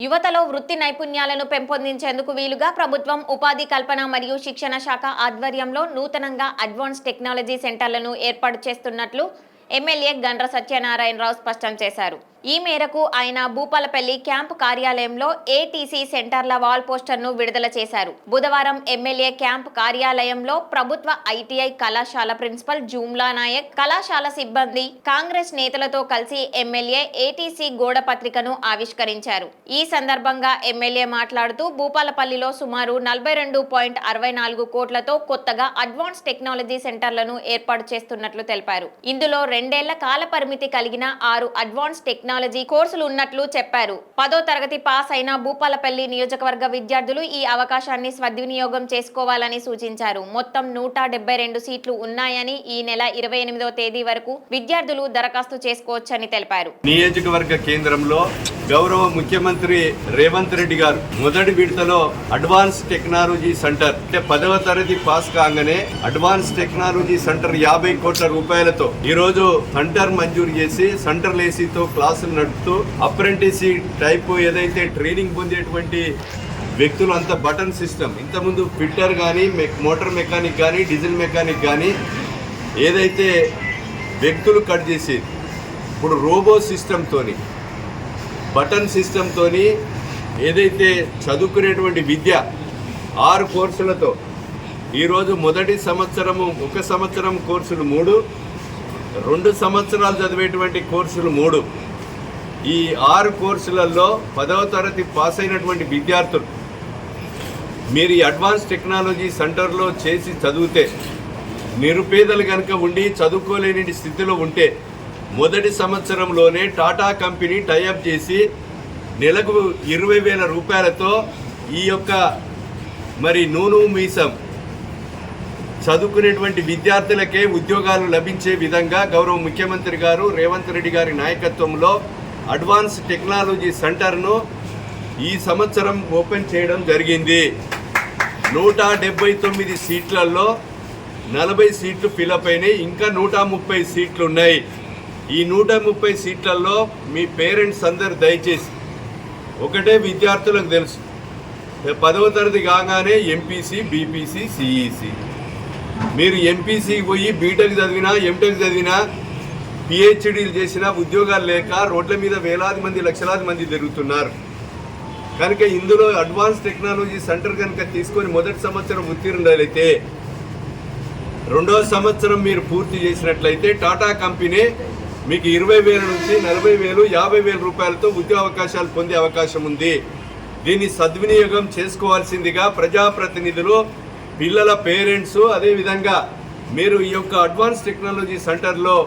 యువతలో వృత్తి నైపుణ్యాలను పెంపొందించేందుకు వీలుగా ప్రభుత్వం ఉపాధి కల్పన మరియు శిక్షణ శాఖ ఆధ్వర్యంలో నూతనంగా అడ్వాన్స్ టెక్నాలజీ సెంటర్లను ఏర్పాటు చేస్తున్నట్లు ఎమ్మెల్యే గండ్ర సత్యనారాయణరావు స్పష్టం చేశారు. ఈ మేరకు ఆయన భూపాలపల్లి క్యాంపు కార్యాలయంలో ఏటీసీ సెంటర్ల వాల్ పోస్టర్ను విడుదల చేశారు. బుధవారం ఎమ్మెల్యే క్యాంపు కార్యాలయంలో ప్రభుత్వ ఐటీఐ కళాశాల ప్రిన్సిపల్ జూమ్లా నాయక్, కళాశాల సిబ్బంది, కాంగ్రెస్ నేతలతో కలిసి ఎమ్మెల్యే ఏటీసీ గోడ పత్రికను ఆవిష్కరించారు. ఈ సందర్భంగా ఎమ్మెల్యే మాట్లాడుతూ భూపాలపల్లిలో సుమారు 42.64 కోట్లతో కొత్తగా అడ్వాన్స్ టెక్నాలజీ సెంటర్లను ఏర్పాటు చేస్తున్నట్లు తెలిపారు. ఇందులో 2 ఏళ్ల కాల పరిమితి కలిగిన 6 అడ్వాన్స్ టెక్నాలజీ కోర్సులు ఉన్నట్లు చెప్పారు. 10వ తరగతి పాస్ అయిన భూపాలపల్లి నియోజకవర్గ విద్యార్థులు ఈ అవకాశాన్ని సద్వినియోగం చేసుకోవాలని సూచించారు. మొత్తం 172 సీట్లు ఉన్నాయని ఈ నెల 28వ తేదీ వరకు విద్యార్థులు దరఖాస్తు చేసుకోవచ్చని తెలిపారు. నియోజకవర్గ కేంద్రంలో గౌరవ ముఖ్యమంత్రి రేవంత్ రెడ్డి గారు మొదటి విడతలో అడ్వాన్స్ టెక్నాలజీ సెంటర్ అంటే 10వ తరగతి పాస్ కాగానే అడ్వాన్స్ టెక్నాలజీ సెంటర్ 50 కోట్ల రూపాయలతో ఈ రోజు సెంటర్ మంజూరు చేసి సెంటర్ ఏసీతో క్లాసులు నడుపుతూ అప్రెంటిసీ టైప్ ఏదైతే ట్రైనింగ్ పొందేటువంటి వ్యక్తులు అంతా బటన్ సిస్టమ్, ఇంతకుముందు ఫిట్టర్ కానీ మోటార్ మెకానిక్ కానీ డీజిల్ మెకానిక్ కానీ ఏదైతే వ్యక్తులు కట్ చేసేది ఇప్పుడు రోబో సిస్టమ్తోని బటన్ సిస్టమ్తోని ఏదైతే చదువుకునేటువంటి విద్య 6 కోర్సులతో ఈరోజు మొదటి సంవత్సరము 1 సంవత్సరం కోర్సులు 3, 2 సంవత్సరాలు చదివేటువంటి కోర్సులు 3. ఈ 6 కోర్సులలో 10వ తరగతి పాస్ అయినటువంటి విద్యార్థులు మీరు ఈ అడ్వాన్స్ టెక్నాలజీ సెంటర్లో చేసి చదివితే నిరుపేదలు కనుక ఉండి చదువుకోలేని స్థితిలో ఉంటే మొదటి సంవత్సరంలోనే టాటా కంపెనీ టైఅప్ చేసి నెలకు 20,000 రూపాయలతో ఈ యొక్క నూనె మీసం చదువుకునేటువంటి విద్యార్థులకే ఉద్యోగాలు లభించే విధంగా గౌరవ ముఖ్యమంత్రి గారు రేవంత్ రెడ్డి గారి నాయకత్వంలో అడ్వాన్స్ టెక్నాలజీ సెంటర్ను ఈ సంవత్సరం ఓపెన్ చేయడం జరిగింది. 179 సీట్లలో 40 సీట్లు ఫిలప్ అయినాయి. ఇంకా 130 సీట్లు ఉన్నాయి. ఈ 130 సీట్లలో మీ పేరెంట్స్ అందరు దయచేసి ఒకటే విద్యార్థులకు తెలుసు 10వ తరగతి కాగానే ఎంపీసీ, బీపీసీ, సిఈసి. మీరు ఎంపీసీకి పోయి బీటెక్ చదివినా, ఎంటెక్ చదివినా, పిహెచ్డీలు చేసినా ఉద్యోగాలు లేక రోడ్ల మీద వేలాది మంది, లక్షలాది మంది తిరుగుతున్నారు. కనుక ఇందులో అడ్వాన్స్ టెక్నాలజీ సెంటర్ కనుక తీసుకొని మొదటి సంవత్సరం ఉత్తీర్ణులైతే 2వ సంవత్సరం మీరు పూర్తి చేసినట్లయితే టాటా కంపెనీ మీకు 20,000 నుంచి 40,000, 50,000 రూపాయలతో ఉద్యోగ అవకాశాలు పొందే అవకాశం ఉంది. దీన్ని సద్వినియోగం చేసుకోవాల్సిందిగా ప్రజాప్రతినిధులు, పిల్లల పేరెంట్స్, అదేవిధంగా మీరు ఈ యొక్క అడ్వాన్స్ టెక్నాలజీ సెంటర్లో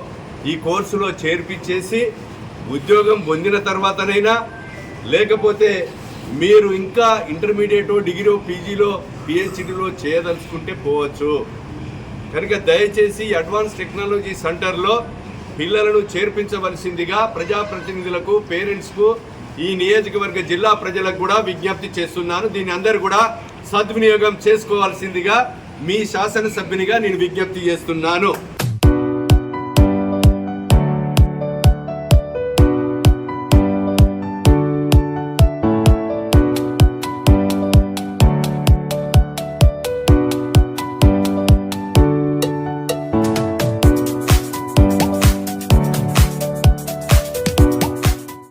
ఈ కోర్సులో చేర్పించేసి ఉద్యోగం పొందిన తర్వాతనైనా లేకపోతే మీరు ఇంకా ఇంటర్మీడియట్, డిగ్రీ, పీజీలో, పిహెచ్డీలో చేయదలుచుకుంటే పోవచ్చు. కనుక దయచేసి అడ్వాన్స్ టెక్నాలజీ సెంటర్లో పిల్లలను చేర్పించవలసిందిగా ప్రజాప్రతినిధులకు, పేరెంట్స్కు, ఈ నియోజకవర్గ జిల్లా ప్రజలకు కూడా విజ్ఞప్తి చేస్తున్నాను. దీన్ని అందరూ కూడా సద్వినియోగం చేసుకోవాల్సిందిగా మీ శాసనసభ్యునిగా నేను విజ్ఞప్తి చేస్తున్నాను.